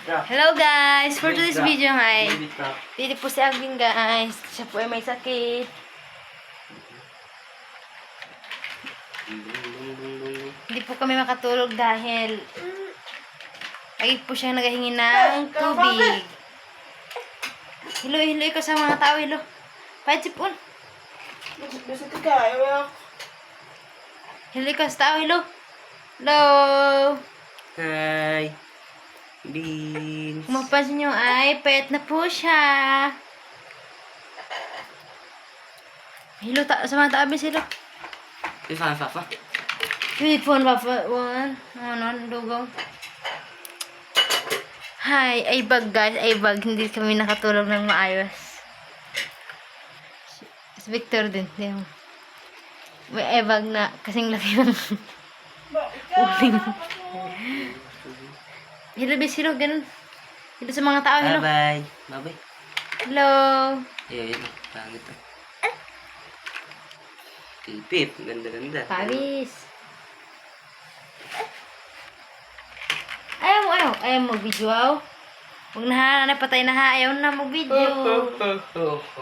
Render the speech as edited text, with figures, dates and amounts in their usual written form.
Hello guys! For today's video ay dito po si Aging guys. Siya po ay may sakit. Hindi po kami makatulog dahil lagi po siya naghahingi ng tubig. Hilo ikaw sa mga tao, hilo. Pajipon. Hilo ikaw sa tao, hilo. Hello! Hi! Beans! Kung mapapansin nyo ay pet na po siya. Hilo sa mga tao, bis, hilo. Isa ang papa. Wait, phone, papa. One. Dugaw. Hi, ay bag guys, ay bag. Hindi kami nakatulog ng maayos. Si Victor din. May ay bag na kasing laki ng uling. Hello, bis, hello, ganun. Hello sa mga tao, hello. Bye-bye. Bye-bye. Hello. Ayun, pangit to. Pipip, ganda-ganda. Paris. Ayaw mo mag-video, aw. Huwag na ha, napatay na ha. Ayaw na mag-video.